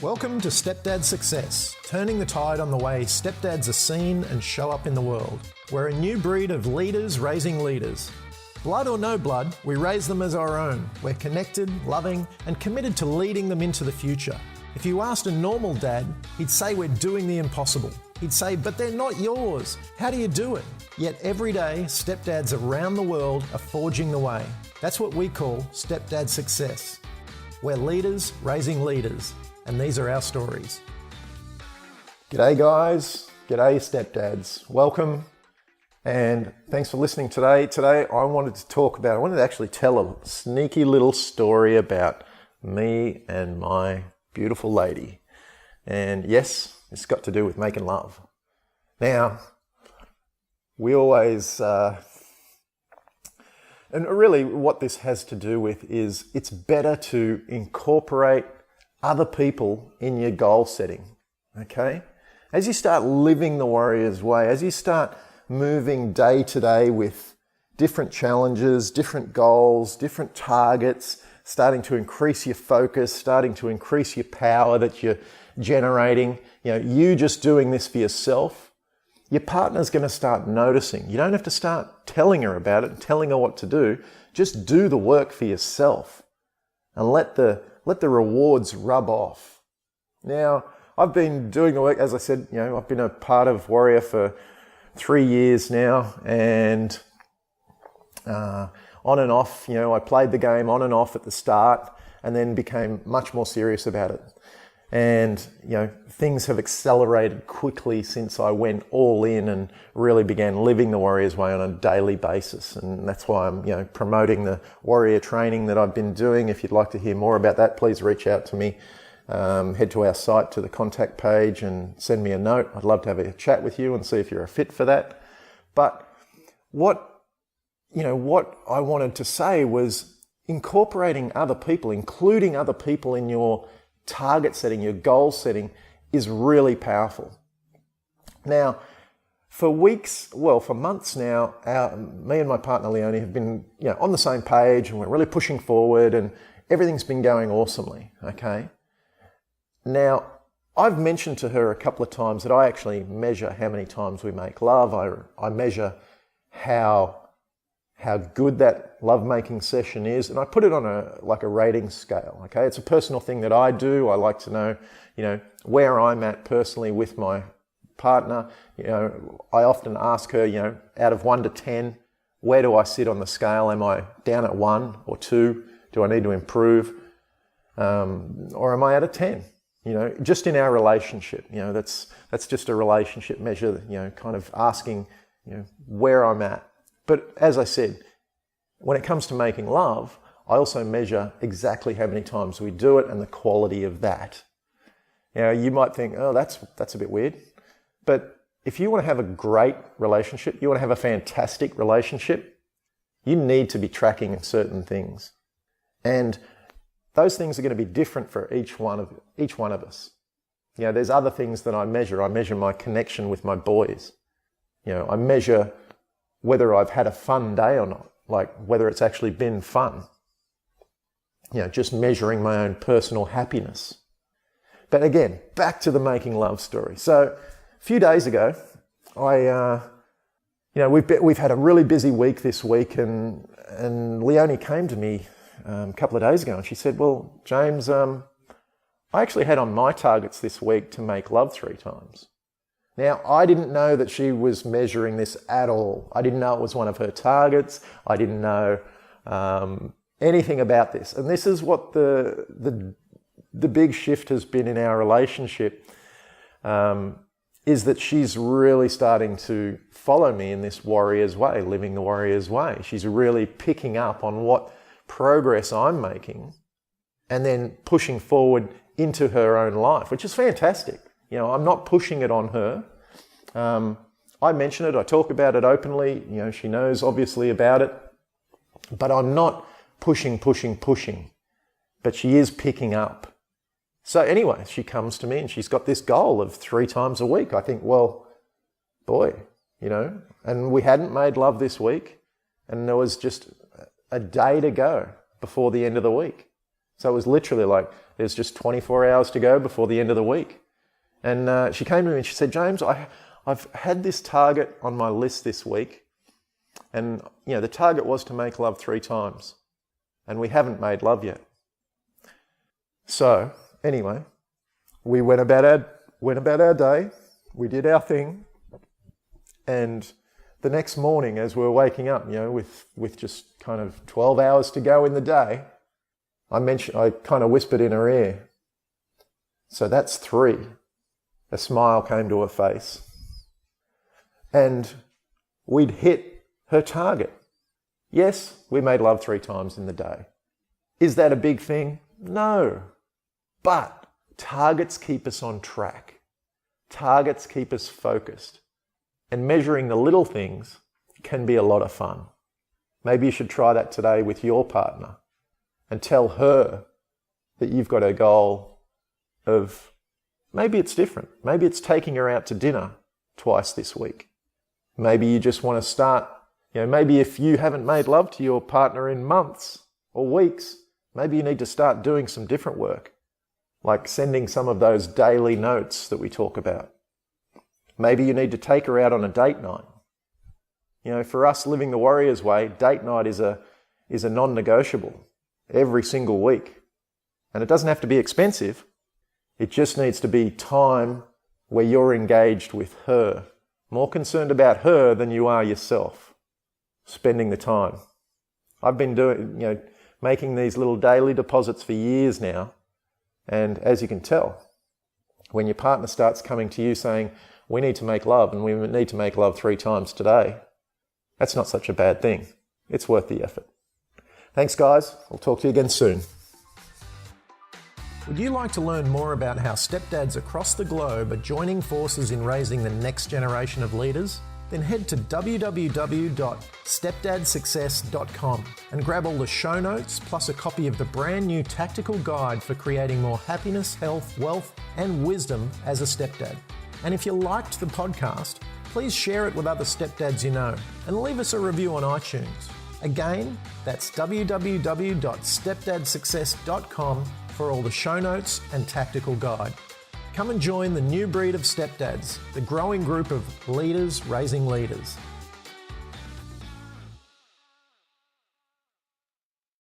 Welcome to Stepdad Success, turning the tide on the way stepdads are seen and show up in the world. We're a new breed of leaders raising leaders. Blood or no blood, we raise them as our own. We're connected, loving, and committed to leading them into the future. If you asked a normal dad, he'd say we're doing the impossible. He'd say, but they're not yours. How do you do it? Yet every day, stepdads around the world are forging the way. That's what we call Stepdad Success. We're leaders raising leaders. And these are our stories. G'day guys, g'day stepdads. Welcome and thanks for listening today. Today I wanted to actually tell a sneaky little story about me and my beautiful lady. And yes, it's got to do with making love. Now, we always, and really what this has to do with is it's better to incorporate other people in your goal setting, okay? As you start living the warrior's way, as you start moving day to day with different challenges, different goals, different targets, starting to increase your focus, starting to increase your power that you're generating, you just doing this for yourself, your partner's going to start noticing. You don't have to start telling her about it and telling her what to do. Just do the work for yourself and let the rewards rub off. Now, I've been doing the work, as I said, I've been a part of Warrior for 3 years now, and on and off, I played the game on and off at the start and then became much more serious about it. And, things have accelerated quickly since I went all in and really began living the Warrior's Way on a daily basis. And that's why I'm, promoting the Warrior training that I've been doing. If you'd like to hear more about that, please reach out to me. Head to our site, to the contact page, and send me a note. I'd love to have a chat with you and see if you're a fit for that. But what I wanted to say was incorporating other people, including other people in your target setting, your goal setting, is really powerful. Now, for months now, me and my partner Leonie have been, on the same page, and we're really pushing forward, and everything's been going awesomely. Okay. Now, I've mentioned to her a couple of times that I actually measure how many times we make love. I measure how good that lovemaking session is, and I put it on a rating scale. Okay, it's a personal thing that I do. I like to know, where I'm at personally with my partner. I often ask her, out of 1 to 10, where do I sit on the scale? Am I down at 1 or 2? Do I need to improve, or am I at a 10? Just in our relationship. That's just a relationship measure. Kind of asking, where I'm at. But as I said, when it comes to making love, I also measure exactly how many times we do it and the quality of that. You might think, oh, that's a bit weird. But if you want to have a great relationship, you want to have a fantastic relationship, you need to be tracking certain things. And those things are going to be different for each one of us. There's other things that I measure. I measure my connection with my boys. I measure whether I've had a fun day or not, like whether it's actually been fun. Just measuring my own personal happiness. But again, back to the making love story. So a few days ago, we've had a really busy week this week, and Leonie came to me a couple of days ago and she said, well, James, I actually had on my targets this week to make love 3 times. Now, I didn't know that she was measuring this at all. I didn't know it was one of her targets. I didn't know anything about this. And this is what the big shift has been in our relationship, is that she's really starting to follow me in this warrior's way, living the warrior's way. She's really picking up on what progress I'm making and then pushing forward into her own life, which is fantastic. I'm not pushing it on her. I mention it, I talk about it openly. She knows obviously about it, but I'm not pushing. But she is picking up. So anyway, she comes to me and she's got this goal of 3 times a week. I think, well, boy, and we hadn't made love this week, and there was just a day to go before the end of the week. So it was literally like, there's just 24 hours to go before the end of the week. And she came to me and she said, James, I've had this target on my list this week. And, the target was to make love 3 times. And we haven't made love yet. So, anyway, we went about our day. We did our thing. And the next morning, as we were waking up, with just kind of 12 hours to go in the day, I kind of whispered in her ear, so that's 3. A smile came to her face. And we'd hit her target. Yes, we made love 3 times in the day. Is that a big thing? No. But targets keep us on track. Targets keep us focused. And measuring the little things can be a lot of fun. Maybe you should try that today with your partner and tell her that you've got a goal of, maybe it's different. Maybe it's taking her out to dinner twice this week. Maybe you just want to start, maybe if you haven't made love to your partner in months or weeks, maybe you need to start doing some different work, like sending some of those daily notes that we talk about. Maybe you need to take her out on a date night. For us living the Warriors way, date night is a non-negotiable every single week. And it doesn't have to be expensive. It just needs to be time where you're engaged with her, more concerned about her than you are yourself, spending the time. I've been making these little daily deposits for years now. And as you can tell, when your partner starts coming to you saying, we need to make love and we need to make love 3 times today, that's not such a bad thing. It's worth the effort. Thanks, guys. I'll talk to you again soon. Would you like to learn more about how stepdads across the globe are joining forces in raising the next generation of leaders? Then head to www.stepdadsuccess.com and grab all the show notes plus a copy of the brand new tactical guide for creating more happiness, health, wealth, and wisdom as a stepdad. And if you liked the podcast, please share it with other stepdads you know and leave us a review on iTunes. Again, that's www.stepdadsuccess.com for all the show notes and tactical guide. Come and join the new breed of stepdads, the growing group of leaders raising leaders.